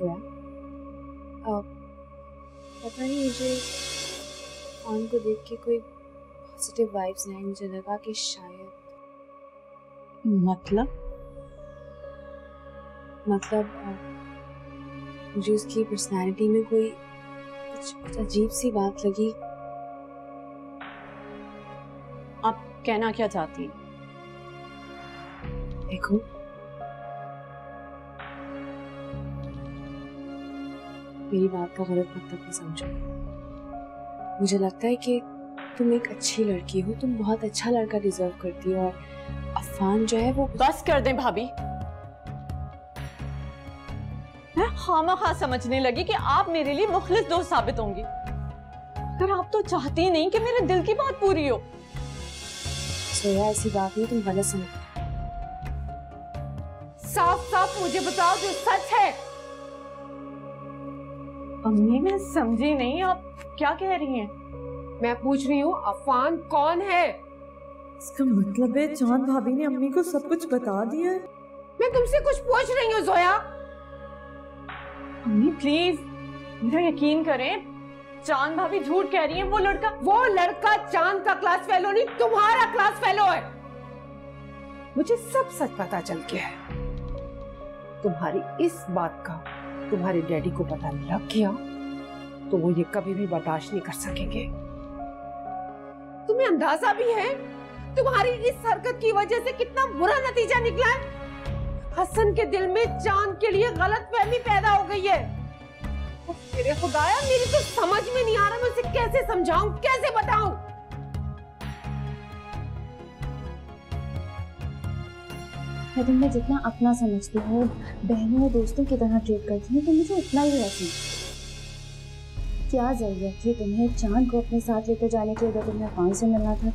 सोया पता नहीं मुझे अफान को देख के कोई पॉजिटिव वाइब्स नहीं, मुझे लगा कि शायद मतलब मुझे उसकी पर्सनालिटी में कोई कुछ अजीब सी बात लगी। आप कहना क्या चाहती हैं? देखो मेरी बात का गलत मतलब नहीं समझो। मुझे लगता है कि तुम एक अच्छी लड़की हो, तुम बहुत अच्छा लड़का डिजर्व करती हो, और अफान जो है वो। बस कर दें भाभी। मैं खामखा समझने लगी कि आप मेरे लिए मुखलिस दोस्त साबित होंगी, अगर आप तो चाहती ही नहीं कि मेरे दिल की बात पूरी हो। सोया ऐसी बात नहीं, तुम गलत समझ। साफ साफ मुझे बताओ जो सच है। अम्मी मैं समझी नहीं, आप क्या कह रही हैं? मैं पूछ रही हूँ अफान कौन है? इसका मतलब है चांद भाभी ने अम्मी को सब कुछ बता दिया है। मैं तुमसे कुछ पूछ रही हूँ जोया। अम्मी प्लीज मेरा यकीन करें, चांद भाभी झूठ कह रही हैं। वो लड़का चांद का क्लास फेलो नहीं, तुम्हारा क्लास फेलो है। मुझे सब सच पता चल गया है। तुम्हारी इस बात का तुम्हारे डैडी को पता लग गया तो वो ये कभी भी बर्दाश्त नहीं कर सकेंगे। तुम्हें अंदाजा भी है तुम्हारी इस हरकत की वजह से कितना बुरा नतीजा निकला है? हसन के दिल में चांद के लिए गलतफहमी पैदा हो गई है। मेरे खुदाया, मेरी तो समझ में नहीं आ रहा मैं उसे कैसे समझाऊं, कैसे बताऊं। मैं तुम्हें जितना अपना समझती हूँ, बहनों और दोस्तों की तरह ट्रीट करती हूँ, तो मुझे उतना ही ऐसी। क्या जरूरत थी तुम्हें चांद को अपने साथ लेकर जाने की अगर तुम्हें अफान से मिलना था?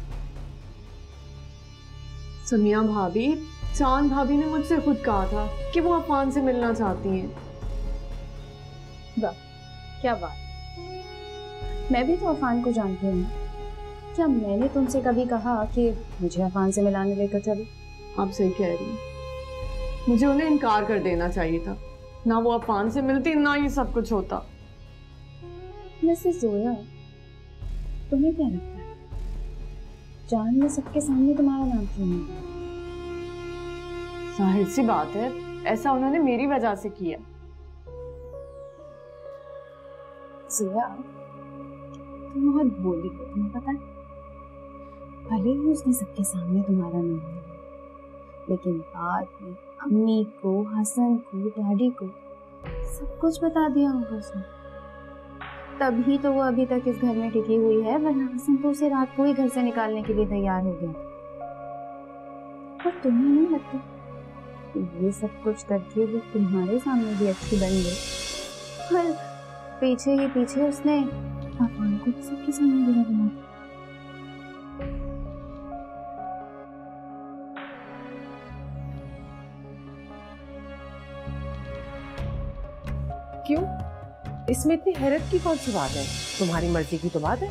सुनिया भाभी, चांद भाभी ने मुझसे खुद कहा था कि वो अफान से मिलना चाहती हैं। वाह क्या बात। मैं भी तो अफान को जानती हूँ। क्या मैंने तुमसे कभी कहा कि मुझे अफान से मिलाने लेकर चलो? आप सही कह रही हैं। मुझे उन्हें इनकार कर देना चाहिए था, ना वो अफान से मिलती ना ये सब कुछ होता। वैसे जोया, तुम्हें क्या लगता है चांद ने सबके सामने तुम्हारा नाम क्यों नहीं? जाहिर सी बात है, ऐसा उन्होंने मेरी वजह से किया। जोया तुम बहुत भोली हो, तुम्हें पता है। भले ही उसने सबके सामने तुम्हारा नाम लिया, लेकिन बाद में अम्मी को, हसन को, डैडी को सब कुछ बता दिया होगा उसने। तभी तो वो अभी तक इस घर में टिकी हुई है, वरना हसन तो उसे रात को ही घर से निकालने के लिए तैयार हो गया। पर तुम्हें नहीं लगता कि ये सब कुछ करके वो तुम्हारे सामने भी अच्छी बन गई, और पीछे ही पीछे उसने अफान को सबके सामने बुरा बना दिया? क्यों? इसमें इतनी हैरत की कौन सी बात है? तुम्हारी मर्जी की तो बात है।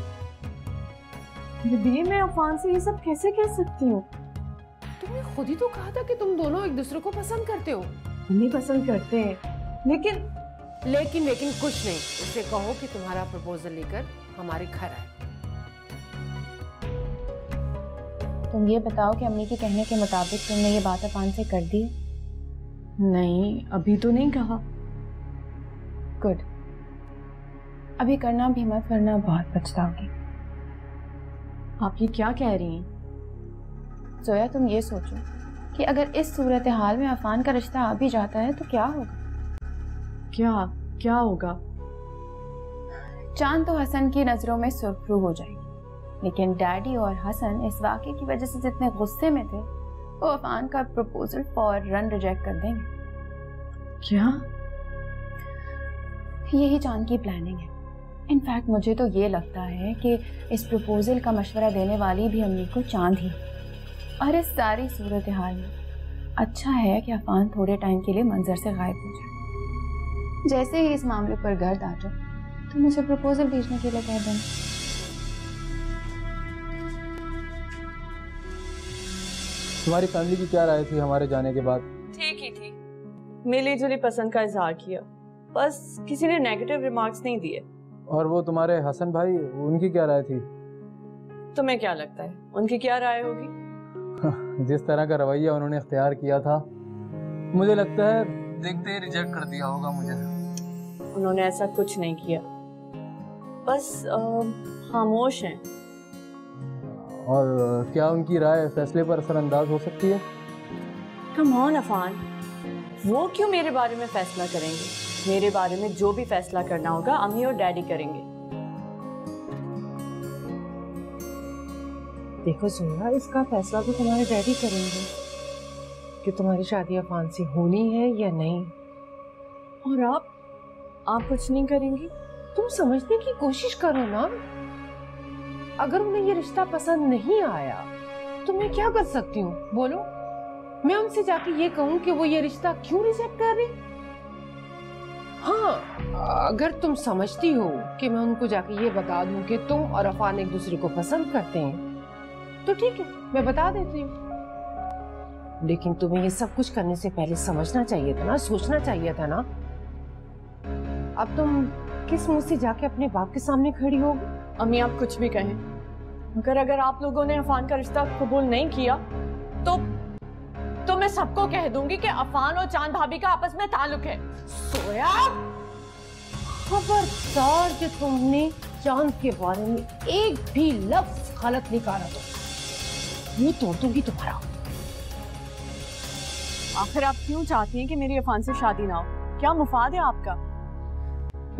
दीदी मैं अफान से ये सब कैसे कह सकती हूँ? तुमने खुद ही तो कहा था कि तुम दोनों एक दूसरे को पसंद करते हो। हम ही पसंद करते हैं, लेकिन कुछ नहीं। उसे कहो कि तुम्हारा प्रपोजल लेकर हमारे घर आए। तुम ये बताओ कि अम्मी के कहने के मुताबिक तुमने ये बात अफान से कर दी? नहीं, अभी तो नहीं कहा। गुड। अभी करना भी मत, वरना बहुत पछताओगी। आप ये क्या कह रही हैं? जोया तुम ये सोचो कि अगर इस सूरत हाल में अफान का रिश्ता आ भी जाता है तो क्या होगा? क्या होगा? चांद तो हसन की नजरों में सुर्खरू हो जाएगी, लेकिन डैडी और हसन इस वाक़े की वजह से जितने गुस्से में थे, वो अफान का प्रपोजल फौरन रिजेक्ट कर देंगे। क्या? यही चांद की प्लानिंग है। इनफैक्ट मुझे तो ये लगता है कि इस प्रपोजल का मशवरा देने वाली भी अम्मी को चांद ही। और इस सारी सूरत हाल में अच्छा है कि अफान थोड़े टाइम के लिए मंजर से गायब हो जाए। जैसे ही इस मामले पर गर्द आ जाए तो मुझे प्रपोजल भेजने के लिए कह देना। तुम्हारी फैमिली की क्या राय थी हमारे जाने के बाद? ठीक ही थी, मिली जुली पसंद का इजहार किया। बस किसी ने नेगेटिव रिमार्क्स नहीं दिए। और वो तुम्हारे हसन भाई, उनकी क्या राय थी? तुम्हें क्या लगता है उनकी क्या राय होगी? जिस तरह का रवैया उन्होंने इख्तियार किया था, मुझे लगता है देखते ही रिजेक्ट कर दिया होगा मुझे। उन्होंने ऐसा कुछ नहीं किया, बस खामोश हैं। और क्या उनकी राय फैसले पर असरअंदाज हो सकती है? कम ऑन अफान, वो क्यों मेरे बारे में फैसला करेंगे? मेरे बारे में जो भी फैसला करना होगा अम्मी और डैडी करेंगे। देखो सोया, इसका फैसला तो तुम्हारे डैडी करेंगे कि तुम्हारी शादी अफान से होनी है या नहीं। और आप कुछ नहीं करेंगी? तुम समझने की कोशिश करो ना। अगर उन्हें ये रिश्ता पसंद नहीं आया तो मैं क्या कर सकती हूँ, बोलो? मैं उनसे जाके ये कहूँ कि वो ये रिश्ता क्यों रिजेक्ट कर रही? हाँ, अगर तुम समझती हो कि मैं उनको जाके ये बता दूं कि तुम और अफान एक दूसरे को पसंद करते हैं तो ठीक है, मैं बता देती हूँ। लेकिन तुम्हें ये सब कुछ करने से पहले समझना चाहिए था ना, सोचना चाहिए था ना। अब तुम किस मुंह से जाके अपने बाप के सामने खड़ी होगी? अम्मी आप कुछ भी कहें, मगर अगर आप लोगों ने अफान का रिश्ता कबूल नहीं किया तो मैं सबको कह दूंगी कि अफान और चांद भाभी का आपस में ताल्लुक है। सोया, खबरदार कि तुमने चांद के बारे में एक भी लफ्ज गलत निकाला तो मुंह तोड़ दूंगी तुम्हारा। आखिर आप क्यों चाहती हैं कि मेरी अफान से शादी ना हो? क्या मुफाद है आपका?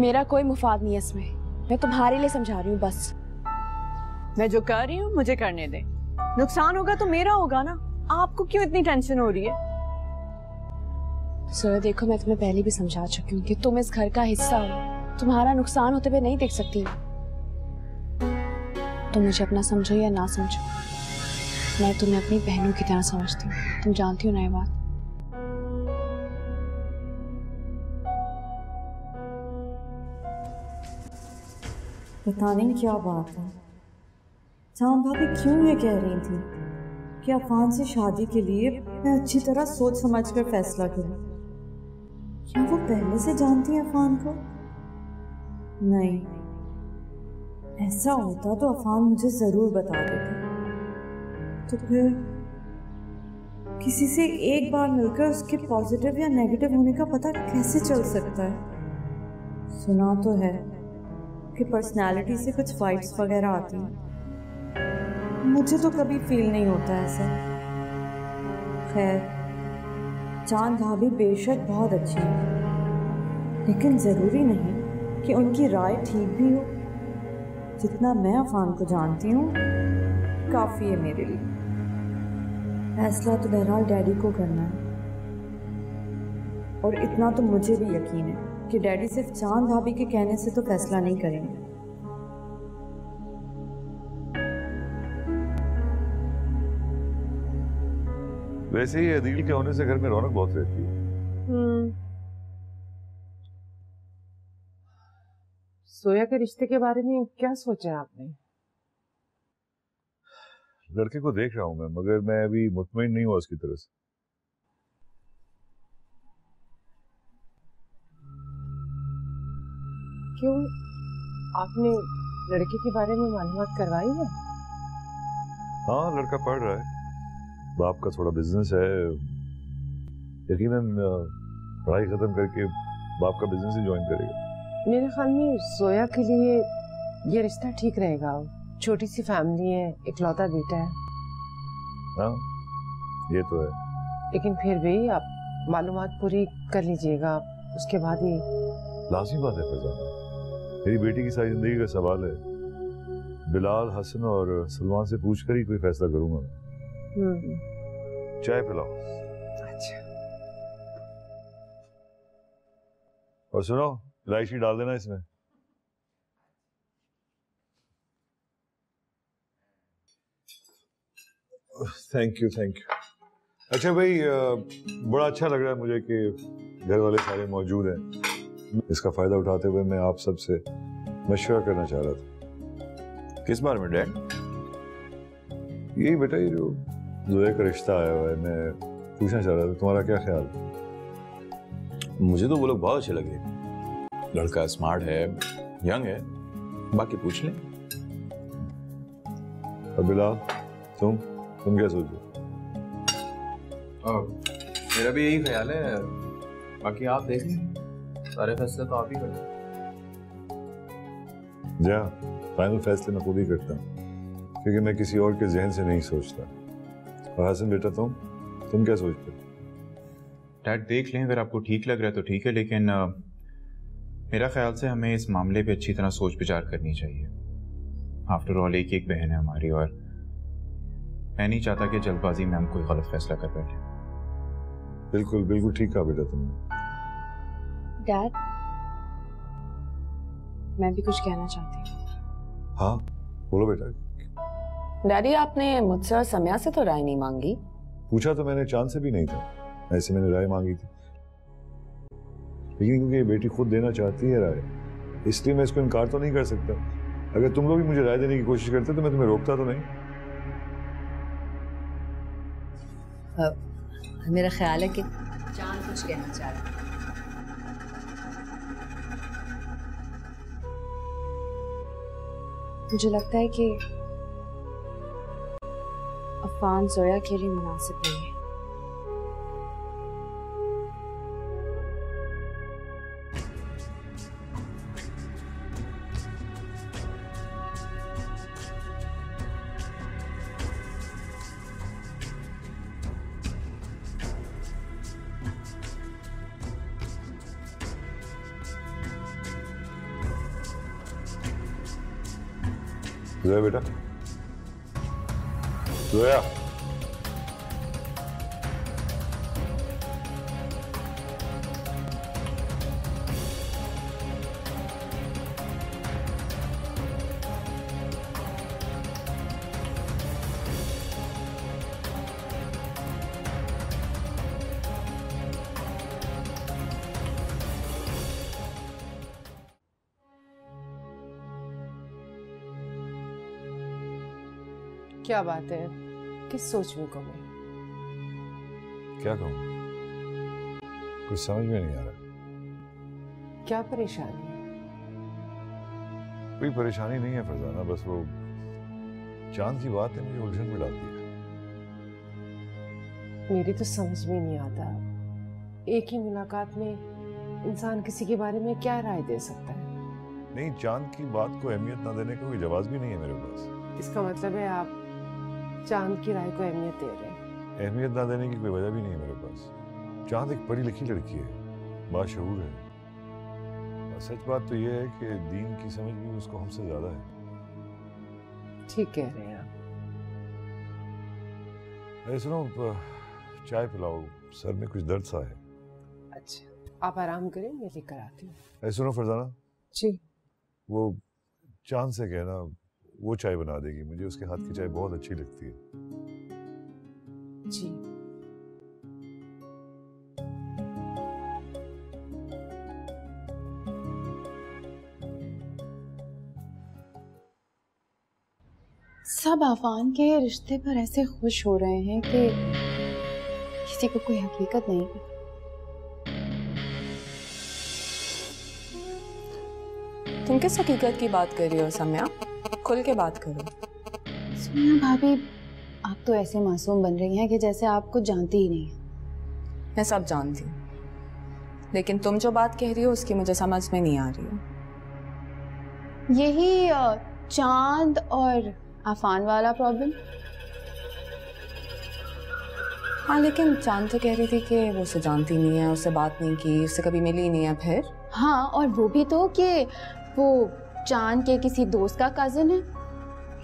मेरा कोई मुफाद नहीं है इसमें, मैं तुम्हारे लिए समझा रही हूँ बस। मैं जो कर रही हूँ मुझे करने दें, नुकसान होगा तो मेरा होगा ना। आपको क्यों इतनी टेंशन हो रही है? सर देखो, मैं तुम्हें पहले भी समझा चुकी हूँ कि तुम इस घर का हिस्सा हो, तुम्हारा नुकसान होते हुए नहीं देख सकती। तुम मुझे अपना समझो या ना समझो, मैं तुम्हें अपनी बहनों की तरह समझती हूँ। तुम जानती हो ना ये बात। पता नहीं क्या बात है, चांद भाभी क्यों ये कह रही थी कि अफान से शादी के लिए मैं अच्छी तरह सोच समझ कर फैसला करूं। क्या वो पहले से जानती है अफान को? नहीं, ऐसा होता तो अफान मुझे जरूर बता देती। तो फिर किसी से एक बार मिलकर उसके पॉजिटिव या नेगेटिव होने का पता कैसे चल सकता है? सुना तो है कि पर्सनालिटी से कुछ फाइट्स वगैरह आती हैं, मुझे तो कभी फील नहीं होता ऐसा। खैर, चांद भाभी बेशक बहुत अच्छी है, लेकिन ज़रूरी नहीं कि उनकी राय ठीक भी हो। जितना मैं अफान को जानती हूँ काफ़ी है मेरे लिए। फैसला तो बहरहाल डैडी को करना है, और इतना तो मुझे भी यकीन है कि डैडी सिर्फ चांद भाभी के कहने से तो फैसला नहीं करेंगे। वैसे ही अदील के होने से घर में रौनक बहुत रहती है। सोया के रिश्ते के बारे में क्या सोचा आपने? लड़के को देख रहा हूं मैं, मगर मैं अभी मुतमईन नहीं हुआ उसकी तरफ से। क्यों, आपने लड़के के बारे में मालूमात करवाई है? हाँ, लड़का पढ़ रहा है, बाप का थोड़ा बिजनेस है। यकीनन पढ़ाई खत्म करके बाप का बिजनेस ही ज्वाइन करेगा। मेरे ख्याल में सोया के लिए ये रिश्ता ठीक रहेगा। छोटी सी फैमिली है, इकलौता बेटा है। हाँ, ये तो है। लेकिन फिर भी आप मालूमात पूरी कर लीजिएगा, उसके बाद ही। लाज़मी बात है फैजान, मेरी बेटी की सारी जिंदगी का सवाल है। बिलाल, हसन और सलमान से पूछकर ही कोई फैसला करूंगा मैं। चाय पिलाओ। अच्छा। और सुनो, इलायची डाल देना इसमें। Thank you, thank you. अच्छा भाई, बड़ा अच्छा लग रहा है मुझे कि घर वाले सारे मौजूद हैं। इसका फायदा उठाते हुए मैं आप सबसे मशवरा करना चाह रहा था। किस बारे में डैड? यही बेटा, ये जो जोया का रिश्ता आया हुआ है, मैं पूछना चाह रहा था तुम्हारा क्या ख्याल? मुझे तो वो लोग बहुत अच्छे लगे, लड़का स्मार्ट है, यंग है, बाकी पूछ लें। बिलाल, तुम क्या सोचो? मेरा भी यही ख्याल है, बाकी आप देख लें, सारे फैसले तो आप ही करें। जा, फाइनल फैसले मैं खुद ही करता हूँ, क्योंकि मैं किसी और के जहन से नहीं सोचता। और हसन बेटा, तुम क्या सोचते हो? डैड देख लें, अगर आपको ठीक लग रहा है तो ठीक है, लेकिन मेरा ख्याल से हमें इस मामले पे अच्छी तरह सोच विचार करनी चाहिए। आफ्टर ऑल एक एक बहन है हमारी, और मैं नहीं चाहता कि जल्दबाजी में हम कोई गलत फैसला कर बैठे। बिल्कुल बिल्कुल ठीक कहा बेटा तुमने। डैड, मैं भी कुछ कहना चाहती हूँ। हाँ बोलो बेटा। डैडी, आपने मुझसे और सम्या से तो राय नहीं मांगी? पूछा तो मैंने चांद से भी नहीं था, ऐसे मैंने राय मांगी थी, लेकिन क्योंकि ये बेटी खुद देना चाहती है राय, इसलिए मैं इसको इनकार तो नहीं कर सकता। अगर तुम लोग भी मुझे राय देने की कोशिश करते तो मैं तुम्हें रोकता तो नहीं। मेरा ख्याल है कि चांद कुछ कहना चाह रहा है। मुझे लगता है कि अफान जोया के लिए मुनासिब नहीं है। जोया बेटा, जोया, क्या बात है, किस सोच में गुम है? क्या कहूँ, कुछ समझ में नहीं आ रहा। क्या परेशानी है? कोई परेशानी नहीं है फरजाना, बस वो चांद की बात है, मुझे उलझन में डालती है। मेरी तो समझ में नहीं आता, एक ही मुलाकात में इंसान किसी के बारे में क्या राय दे सकता है? नहीं, चांद की बात को अहमियत ना देने का कोई जवाब भी नहीं है मेरे पास। इसका मतलब है आप चांद की राय को अहमियत दे रहे हैं? अहमियत ना देने की कोई वजह भी नहीं है मेरे पास। चांद एक पढ़ी लिखी लड़की है, बाशऊर है, और सच बात तो यह है कि दीन की समझ भी उसको हमसे ज्यादा है। ठीक कह रहे हैं आप। सुनो, चाय पिलाओ, सर में कुछ दर्द सा है। अच्छा, आप आराम करें, मैं लेकर आती हूँ। सुनो फरजाना जी, वो चांद से कहना वो चाय बना देगी, मुझे उसके हाथ की चाय बहुत अच्छी लगती है। जी। सब अफान के रिश्ते पर ऐसे खुश हो रहे हैं कि किसी को कोई हकीकत नहीं है। तुम किस हकीकत की बात कर रही हो सम्या? खुल के बात करो। सोनिया भाभी, आप तो ऐसे मासूम बन रही हैं कि जैसे आप कुछ जानती ही नहीं। मैं सब जानती हूँ, लेकिन तुम जो बात कह रही हो उसकी मुझे समझ में नहीं आ रही है। यही चांद और अफान वाला प्रॉब्लम? हाँ, लेकिन चांद तो कह रही थी कि वो उसे जानती नहीं है, उससे बात नहीं की, उससे कभी मिली नहीं है। फिर हाँ, और वो भी तो कि वो चांद के किसी दोस्त का कजिन है।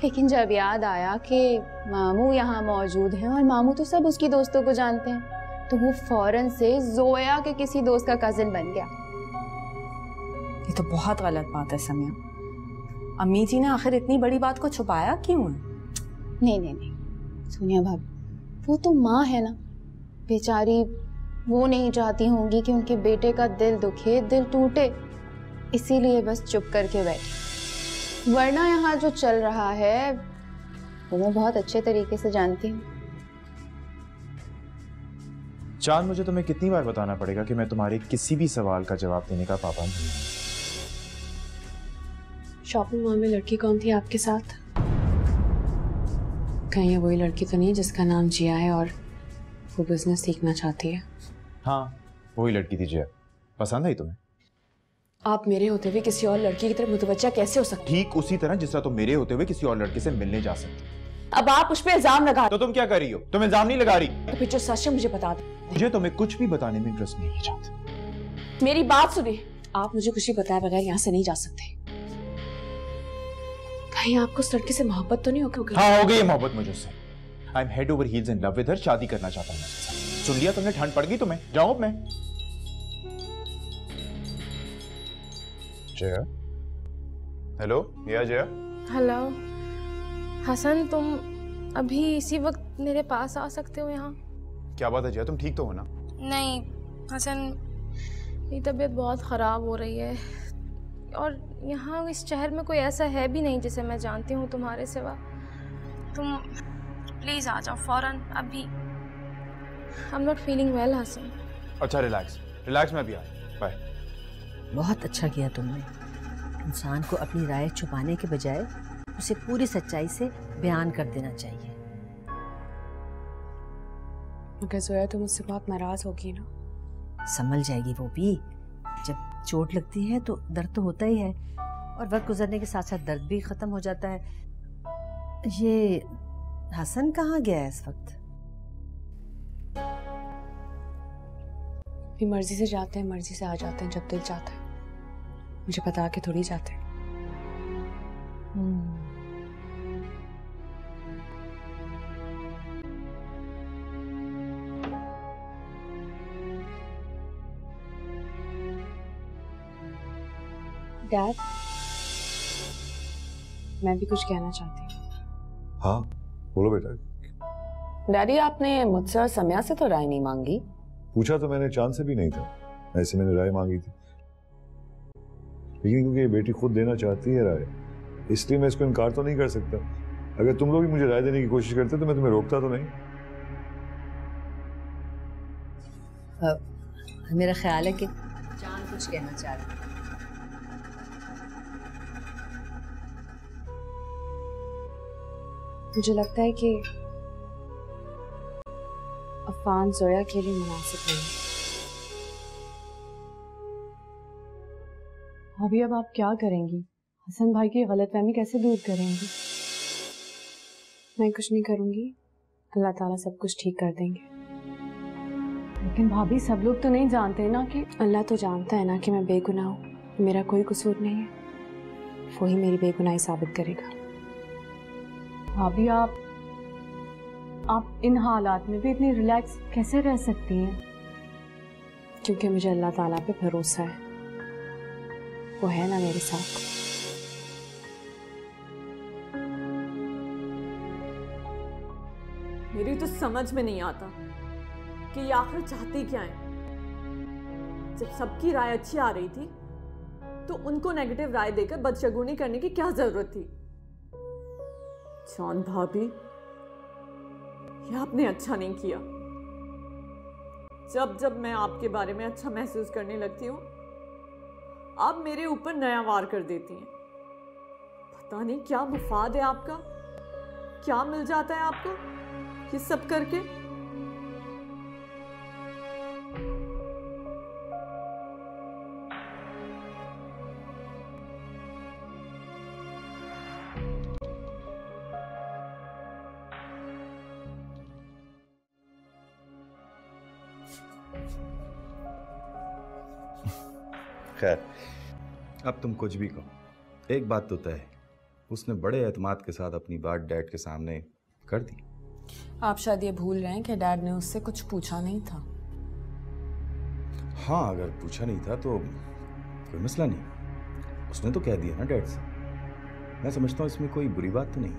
लेकिन जब याद आया कि मामू यहाँ मौजूद हैं और मामू तो सब उसकी दोस्तों को जानते हैं, तो वो फौरन से जोया के किसी दोस्त का कजिन बन गया। ये तो बहुत गलत बात है सम्या। अम्मी जी ने आखिर इतनी बड़ी बात को छुपाया क्यों है? नहीं नहीं नहीं सोनिया भाभी, वो तो माँ है ना बेचारी, वो नहीं चाहती होंगी कि उनके बेटे का दिल दुखे, दिल टूटे, इसीलिए बस चुप करके बैठी। वरना यहाँ जो चल रहा है वो मैं बहुत अच्छे तरीके से जानती हूँ। चांद, मुझे तुम्हें कितनी बार बताना पड़ेगा कि मैं तुम्हारे किसी भी सवाल का जवाब देने का पाबंद नहीं हूँ। शॉपिंग मॉल में लड़की कौन थी आपके साथ? कहीं ये वही लड़की तो नहीं जिसका नाम जिया है और वो बिजनेस सीखना चाहती है? हाँ, वही लड़की थी जिया। पसंद आई तुम्हें? आप मेरे होते हुए किसी और लड़की की तरफ मुतवज्जा कैसे हो सकते? ठीक उसी तरह जिस तरह तुम मेरे होते हुए किसी और लड़के से मिलने जा सकते। अब आप उस पर इल्जाम लगा तो तुम क्या कर रही हो? तुम इल्जाम नहीं लगा रही। तो फिर जो सच है मुझे बता दो। मुझे तुम्हें कुछ भी बताने में इंटरेस्ट नहीं है चाहते। मेरी बात सुनिए, आप मुझे कुछ भी बताए बगैर यहाँ से नहीं जा सकते। कहीं आपको उस लड़की से मोहब्बत तो नहीं हो गई? हाँ, हो गई है मोहब्बत मुझे उससे। I am head over heels in love with her. शादी करना चाहता हूँ उसके साथ। सुन लिया तुमने? ठंड पड़ गई तुम्हें? जाओ अब मैं। जया, हेलो, या जया। हेलो हसन, तुम अभी इसी वक्त मेरे पास आ सकते हो यहाँ? क्या बात है जया, तुम ठीक तो हो ना? नहीं हसन, मेरी तबीयत बहुत ख़राब हो रही है और यहाँ इस शहर में कोई ऐसा है भी नहीं जिसे मैं जानती हूँ तुम्हारे सिवा। तुम प्लीज़ आ जाओ फ़ौरन अभी। I am not feeling well Hasan. अच्छा, रिलैक्स रिलैक्स, मैं भी आ। बाय। बहुत अच्छा किया तुमने। इंसान को अपनी राय छुपाने के बजाय उसे पूरी सच्चाई से बयान कर देना चाहिए। मगर जोया तो मुझसे बहुत नाराज होगी ना? संभल जाएगी वो भी। जब चोट लगती है तो दर्द तो होता ही है और वक्त गुजरने के साथ साथ दर्द भी खत्म हो जाता है। ये हसन कहाँ गया है इस वक्त? भी मर्जी से जाते हैं, मर्जी से आ जाते हैं जब दिल चाहता है। मुझे बता के थोड़ी जाते हैं। डैड, मैं भी कुछ कहना चाहती हूँ। हाँ बोलो बेटा। डैडी, आपने मुझसे और सम्या से तो राय नहीं मांगी? पूछा तो मैंने चांद से भी नहीं था, ऐसे मैंने राय मांगी थी, लेकिन क्योंकि ये बेटी खुद देना चाहती है राय, इसलिए मैं इसको इनकार तो नहीं कर सकता। अगर तुम लोग भी मुझे राय देने की कोशिश करते तो मैं तुम्हें रोकता तो नहीं। मेरा ख्याल है कि चांद कुछ कहना चाह रही है। मुझे लगता है कि अफान जोया के लिए मुनासिब नहीं है। अभी अब आप क्या करेंगी? हसन भाई की गलतफहमी कैसे दूर करेंगी? मैं कुछ नहीं करूंगी, अल्लाह ताला सब कुछ ठीक कर देंगे। लेकिन भाभी, सब लोग तो नहीं जानते ना कि... अल्लाह तो जानता है ना कि मैं बेगुनाह हूँ, मेरा कोई कसूर नहीं है। वो ही मेरी बेगुनाही साबित करेगा। भाभी, आप इन हालात में भी इतनी रिलैक्स कैसे रह सकती हैं? क्योंकि मुझे अल्लाह ताला पे भरोसा है, वो है ना मेरे साथ। मेरी तो समझ में नहीं आता कि ये आखिर चाहती क्या है। जब सबकी राय अच्छी आ रही थी तो उनको नेगेटिव राय देकर बदशगुनी करने की क्या जरूरत थी? चांद भाभी, ये आपने अच्छा नहीं किया। जब जब मैं आपके बारे में अच्छा महसूस करने लगती हूँ, आप मेरे ऊपर नया वार कर देती हैं। पता नहीं क्या मुफाद है आपका, क्या मिल जाता है आपको ये सब करके? खैर, अब तुम कुछ भी कहो, एक बात तो तय है, उसने बड़े एतमाद के साथ अपनी बात डैड के सामने कर दी। आप शायद ये भूल रहे हैं कि डैड ने उससे कुछ पूछा नहीं था। हाँ, अगर पूछा नहीं था तो कोई मसला नहीं, उसने तो कह दिया ना डैड से। मैं समझता हूँ इसमें कोई बुरी बात तो नहीं।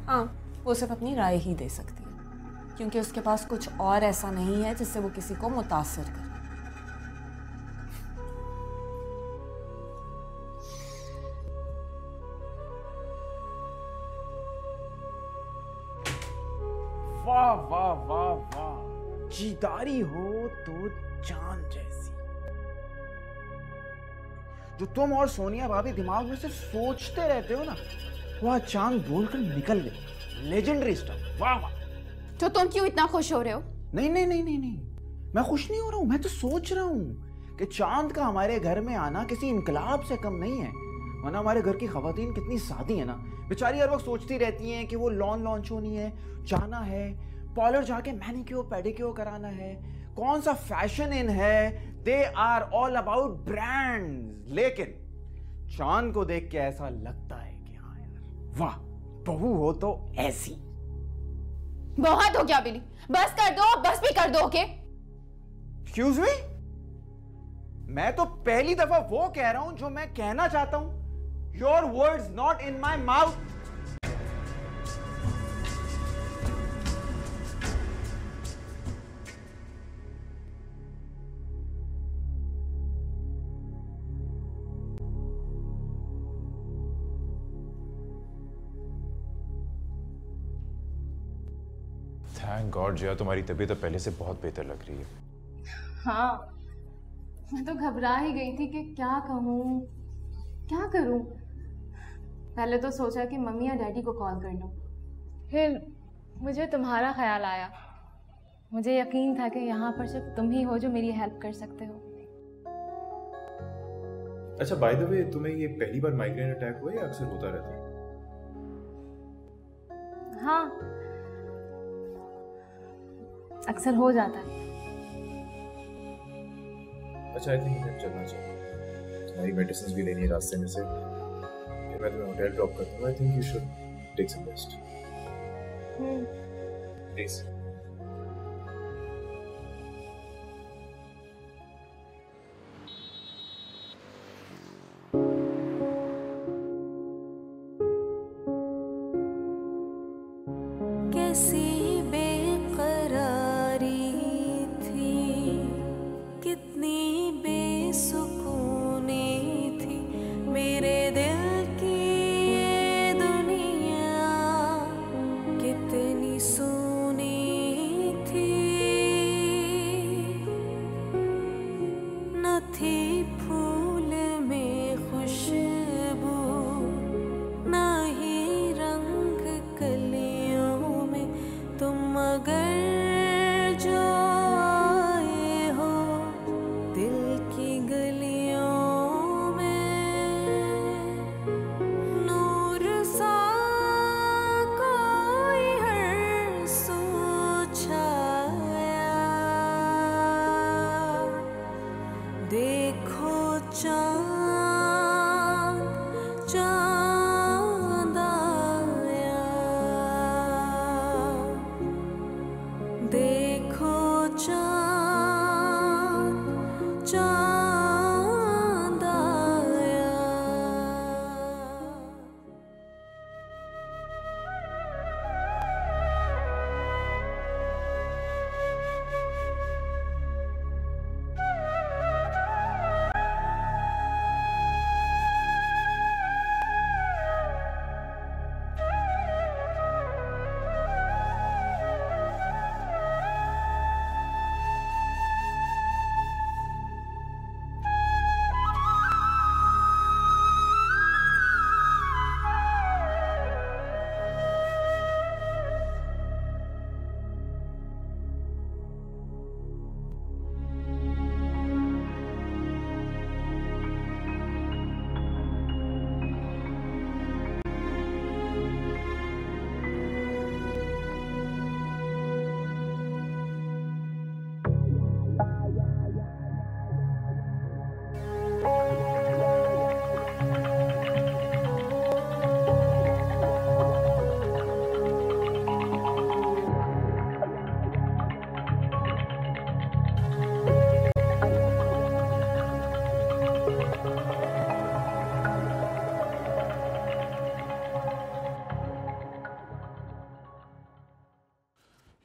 हाँ, वो सिर्फ अपनी राय ही दे सकती है, क्योंकि उसके पास कुछ और ऐसा नहीं है जिससे वो किसी को मुतासिर करे। वाह वाह वाह वाह, जीदारी हो तो चांद जैसी। जो तुम और सोनिया भाभी दिमाग में सिर्फ सोचते रहते हो ना, वह चांद बोलकर निकल गई। Legendary stuff. वाह वाह। तो तुम क्यों इतना खुश हो रहे हो? नहीं नहीं नहीं नहीं नहीं, मैं खुश नहीं हो रहा हूँ। मैं तो सोच रहा हूँ कि चांद का हमारे घर में आना किसी इनकलाब से कम नहीं है। वरना हमारे घर की खवातीन कितनी सादी है ना, बेचारी हर वक्त सोचती रहती हैं कि वो लॉन्च होनी है, जाना है, पार्लर जाके मैनिक्योर पेडिक्योर कराना है, कौन सा फैशन इन है। They are all about brands. लेकिन चांद को देख के ऐसा लगता है कि हाँ यार, वाह, बहू हो तो ऐसी। बहुत हो गया बिली, बस कर दो, बस भी कर दो। ओके? एक्सक्यूज मी, मैं तो पहली दफा वो कह रहा हूं जो मैं कहना चाहता हूं। Your words not in my mouth. Thank god Jiya, तुम्हारी तबीयत पहले से बहुत बेहतर लग रही है। हाँ, मैं तो घबरा ही गई थी कि क्या कहूँ, क्या करूँ। पहले तो सोचा कि मम्मी या डैडी को कॉल कर लूँ, फिर मुझे तुम्हारा ख्याल आया। मुझे यकीन था कि यहाँ पर सिर्फ तुम ही हो जो मेरी हेल्प कर सकते हो। अच्छा, बाय द वे, तुम्हें ये पहली बार माइग्रेन अटैक हुआ या अक्सर होता रहता है? हाँ, अक्सर हो जाता है। अच्छा, आई थिंक मुझे चलना चाहिए। तुम्हारी मेडिसिन भी लेनी है रास्ते में से, फिर मैं तुम्हें होटल ड्रॉप करता हूँ। I think you should take some rest please. कैसी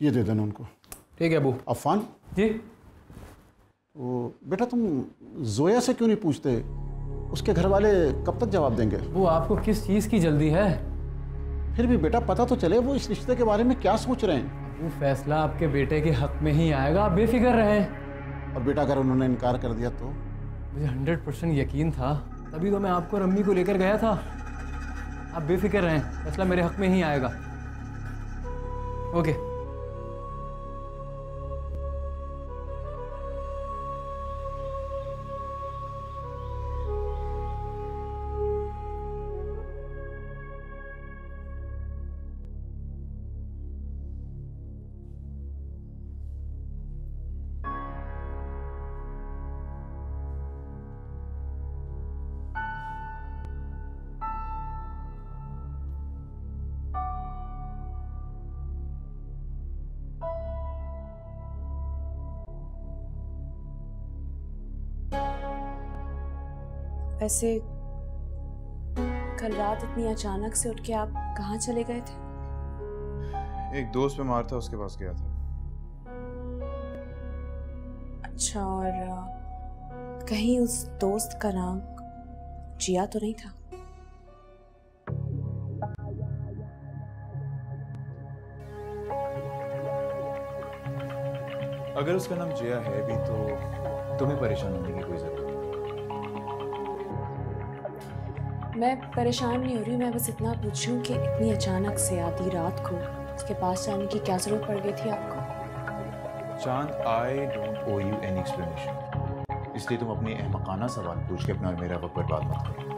ये दे देना उनको। ठीक है अबू। अफान जी। वो बेटा तुम जोया से क्यों नहीं पूछते? उसके घर वाले कब तक जवाब देंगे? वो आपको किस चीज़ की जल्दी है? फिर भी बेटा पता तो चले वो इस रिश्ते के बारे में क्या सोच रहे हैं। वो फैसला आपके बेटे के हक में ही आएगा, आप बेफिक्र रहें। और बेटा अगर उन्होंने इनकार कर दिया तो? मुझे 100% यकीन था तभी तो मैं आपको और अम्मी को लेकर गया था। आप बेफिक्र रहें, फैसला मेरे हक में ही आएगा। ओके। वैसे कल रात इतनी अचानक से उठ के आप कहाँ चले गए थे? एक दोस्त बीमार था, उसके पास गया था। अच्छा, और कहीं उस दोस्त का नाम जिया तो नहीं था? अगर उसका नाम जिया है भी तो तुम्हें परेशान होने की कोई जरूरत नहीं। मैं परेशान नहीं हो रही हूँ, मैं बस इतना पूछ रही हूँ कि इतनी अचानक से आधी रात को उसके पास जाने की क्या जरूरत पड़ गई थी आपको? Chand, I don't owe you any explanation, इसलिए तुम अपने अहमकाना सवाल पूछ के अपना और मेरा वक्त बर्बाद मत करो।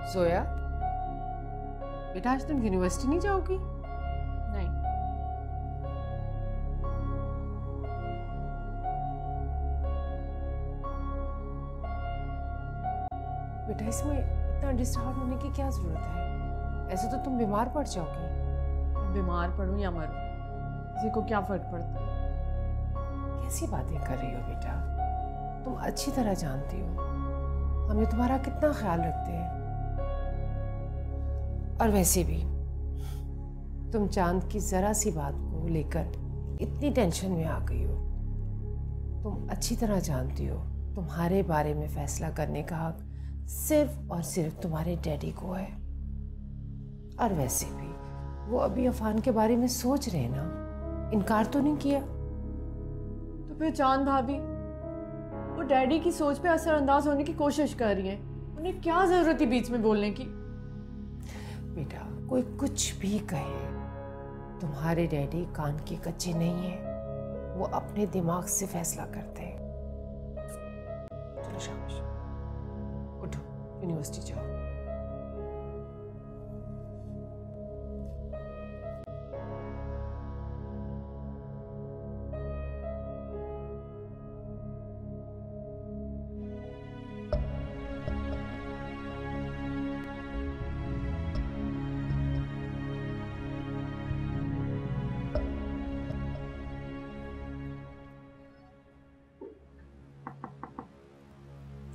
जोया, बेटा आज तुम यूनिवर्सिटी नहीं जाओगी? नहीं। बेटा इसमें इतना डिस्टर्ब होने की क्या जरूरत है? ऐसे तो तुम बीमार पड़ जाओगी। बीमार पड़ूं या मरूं, किसी को क्या फर्क पड़ता है? कैसी बातें कर रही हो बेटा? तुम अच्छी तरह जानती हो हम तुम्हारा कितना ख्याल रखते हैं। और वैसे भी तुम चांद की जरा सी बात को लेकर इतनी टेंशन में आ गई हो। तुम अच्छी तरह जानती हो तुम्हारे बारे में फैसला करने का हक सिर्फ और सिर्फ तुम्हारे डैडी को है। और वैसे भी वो अभी अफान के बारे में सोच रहे हैं ना, इनकार तो नहीं किया। तो फिर चांद भाभी वो डैडी की सोच पे असरअंदाज होने की कोशिश कर रही हैं। उन्हें क्या जरूरत थी बीच में बोलने की? बेटा कोई कुछ भी कहे, तुम्हारे डैडी कान के कच्चे नहीं है, वो अपने दिमाग से फैसला करते हैं। चलो शाबाश, उठो यूनिवर्सिटी जाओ।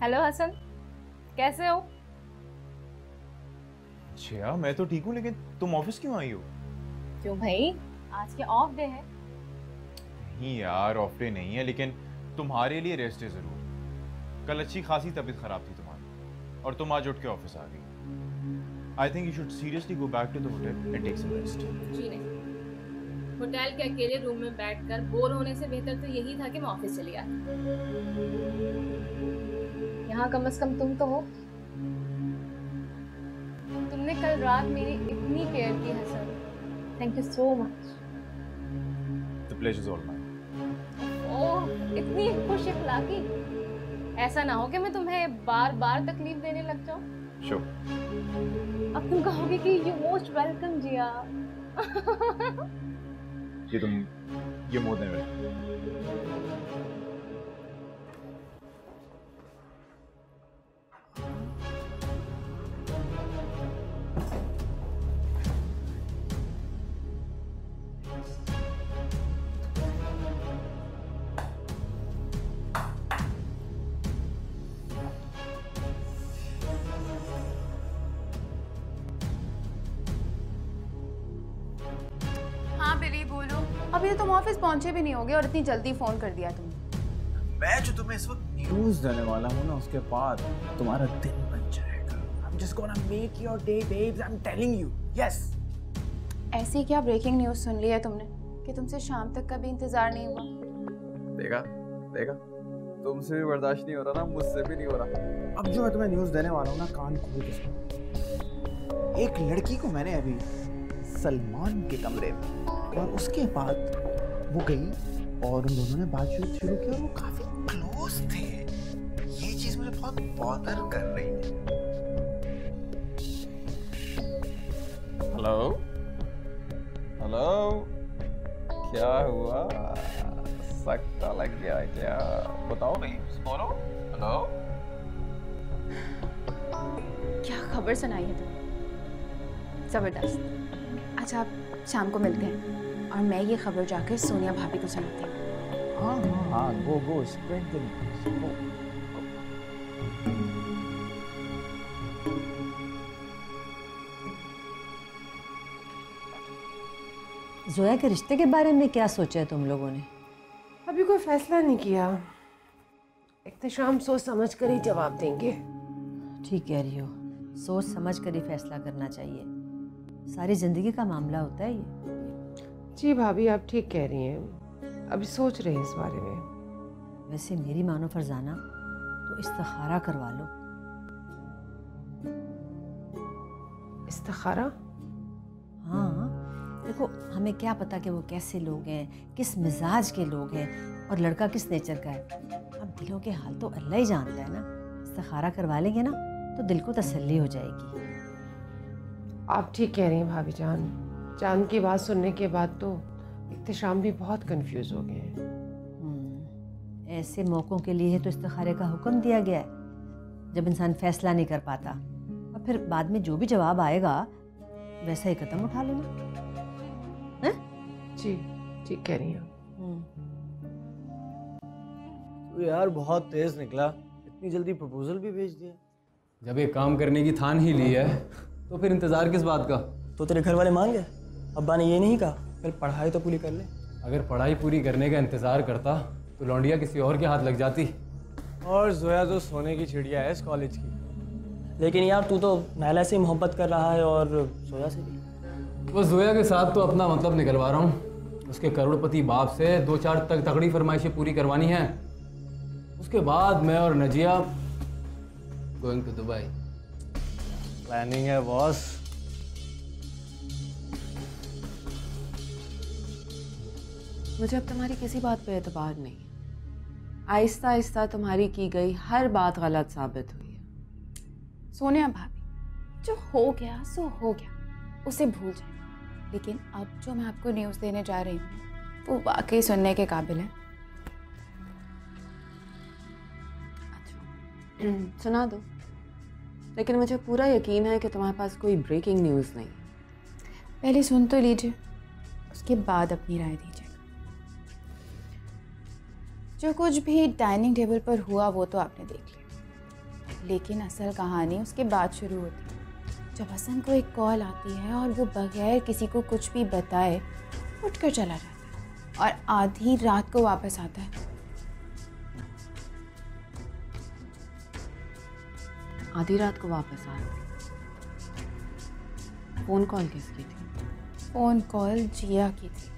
हेलो हसन, कैसे हो? अच्छा, मैं तो ठीक हूँ, लेकिन तुम ऑफिस क्यों आई हो? क्यों भाई, आज के ऑफ डे है। नहीं यार, ऑफ डे नहीं है, लेकिन तुम्हारे लिए रेस्ट है जरूर। कल अच्छी खासी तबीयत खराब थी तुम्हारी और तुम आज उठ के ऑफिस आ गई। I think you should seriously go back to the hotel and take some rest. जी नहीं, होटल के अकेले रूम में बैठकर बोर होने से बेहतर तो यही था कि मैं ऑफिस चली आती। यहाँ कम से कम तुम तो हो। तुमने कल रात मेरी इतनी केयर की Hasan, thank you so much. The pleasure is all mine. Oh, इतनी खुश इखलाकी। ऐसा ना हो कि मैं तुम्हें बार बार तकलीफ देने लग जाऊं। श्योर। अब तुम कहोगे कि यू मोस्ट वेलकम जिया। कि तुम ये मोड़ देने वाले। हाँ बिली बोलो। अभी तो तुम ऑफिस पहुंचे भी नहीं होगे और इतनी जल्दी फोन कर दिया तुमने। मैं जो तुम्हें इस वक्त न्यूज देने वाला हूँ ना, उसके बाद तुम्हारा दिन बन जाएगा। I'm just gonna make your day, babes. I'm telling you. Yes. ऐसी क्या ब्रेकिंग न्यूज सुन ली है तुमने कि तुमसे शाम तक का भी इंतजार नहीं हुआ? देखा देखा, तुमसे भी बर्दाश्त नहीं हो रहा ना, मुझसे भी नहीं हो रहा। अब जो मैं तुम्हें न्यूज देने वाला हूँ ना, कान खोल के सुनो। एक लड़की को मैंने अभी सलमान के कमरे में, और उसके बाद वो गई और उन दोनों ने बातचीत शुरू की और वो काफी क्लोज थे। ये चीज मुझे बहुत बॉदर कर रही है। हेलो हेलो, क्या हुआ? सख्ता लग गया क्या? बताओ नहीं, बोलो। हेलो, क्या खबर सुनाई है तुमने? जबरदस्त। अच्छा आप शाम को मिलते हैं और मैं ये खबर जाकर सोनिया भाभी को सुनाती हूँ। हाँ हाँ हाँ, गो स्प्रेड द न्यूज़। जोया के रिश्ते के बारे में क्या सोचा है तुम लोगों ने? अभी कोई फैसला नहीं किया। इख्तिशाम सोच समझ कर ही जवाब देंगे। ठीक कह रही हो, सोच समझ कर ही फैसला करना चाहिए। सारी जिंदगी का मामला होता है ये। जी भाभी, आप ठीक कह रही हैं। अभी सोच रहे हैं इस बारे में। वैसे मेरी मानो फरजाना, तो इस्तिखारा करवा लो। इस्तिखारा? हाँ, देखो हमें क्या पता कि वो कैसे लोग हैं, किस मिजाज के लोग हैं और लड़का किस नेचर का है। अब दिलों के हाल तो अल्लाह ही जानता है ना। इस्तिखारा करवा लेंगे ना तो दिल को तसल्ली हो जाएगी। आप ठीक कह रही हैं भाभी जान। चांद की बात सुनने के बाद तो इख्तिशाम भी बहुत कंफ्यूज हो गए हैं। ऐसे मौक़ों के लिए तो इस्तिखारे का हुक्म दिया गया है, जब इंसान फैसला नहीं कर पाता और फिर बाद में जो भी जवाब आएगा वैसा ही कदम उठा लेना है? जी ठीक कह रही हैं। तो यार बहुत तेज निकला, इतनी जल्दी प्रपोजल भी भेज दिया। जब ये काम करने की ठान ही ली है तो फिर इंतजार किस बात का? तो तेरे घर वाले मान गए? अब्बा ने ये नहीं कहा फिर पढ़ाई तो पूरी कर ले? अगर पढ़ाई पूरी करने का इंतजार करता तो लौंडिया किसी और के हाथ लग जाती। और जोया तो सोने की चिड़िया है इस कॉलेज की। लेकिन यार तू तो नायला से मोहब्बत कर रहा है और जोया से भी। बस जोया के साथ तो अपना मतलब निकलवा रहा हूँ। उसके करोड़पति बाप से 2-4 तगड़ी फरमाइशें पूरी करवानी हैं। उसके बाद मैं और Nazia going to Dubai. Planning है बॉस। मुझे अब तुम्हारी किसी बात पे एतबार नहीं है। आहिस्ता आहिस्ता तुम्हारी की गई हर बात गलत साबित हुई है। सोनिया भाभी, जो हो गया सो हो गया, उसे भूल जाए। लेकिन अब जो मैं आपको न्यूज़ देने जा रही हूँ वो वाकई सुनने के काबिल है। अच्छा सुना दो, लेकिन मुझे पूरा यकीन है कि तुम्हारे पास कोई ब्रेकिंग न्यूज़ नहीं। पहले सुन तो लीजिए, उसके बाद अपनी राय दीजिएगा। जो कुछ भी डाइनिंग टेबल पर हुआ वो तो आपने देख लिया, लेकिन असल कहानी उसके बाद शुरू होती है, जब हसन को एक कॉल आती है और वो बगैर किसी को कुछ भी बताए उठकर चला जाता है और आधी रात को वापस आता है। आधी रात को वापस आया? फोन कॉल किसकी थी? फ़ोन कॉल जिया की थी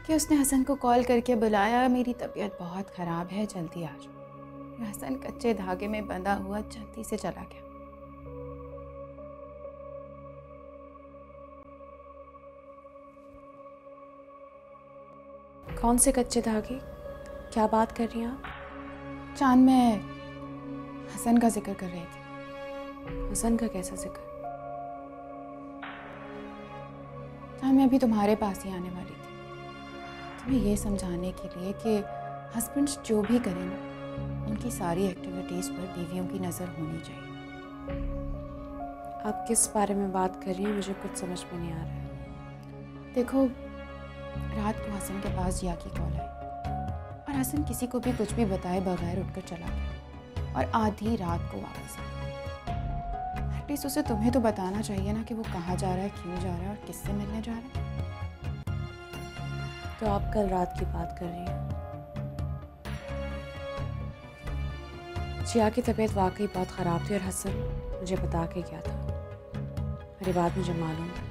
कि उसने हसन को कॉल करके बुलाया, मेरी तबीयत बहुत ख़राब है, जल्दी आ जाओ। हसन कच्चे धागे में बंधा हुआ जल्दी से चला गया। कौन से कच्चे धागे? क्या बात कर रही हैं आप? चांद में हसन का जिक्र कर रही थी। हसन का कैसा जिक्र? चांद मैं अभी तुम्हारे पास ही आने वाली थी। तुम्हें ये समझाने के लिए कि हस्बैंड्स जो भी करें ना, उनकी सारी एक्टिविटीज़ पर बीवियों की नज़र होनी चाहिए। आप किस बारे में बात कर रही हैं, मुझे कुछ समझ में नहीं आ रहा है। देखो, रात को हसन के पास जिया की कॉल आई और हसन किसी को भी कुछ भी बताए बगैर उठकर चला गया और आधी रात को वापस आया। एटलीस्ट उसे तुम्हें तो बताना चाहिए ना कि वो कहाँ जा रहा है, क्यों जा रहा है और किससे मिलने जा रहा है। तो आप कल रात की बात कर रही हैं। जिया की तबीयत वाकई बहुत ख़राब थी और हसन मुझे बता के गया था। मेरी बात मुझे मालूम है।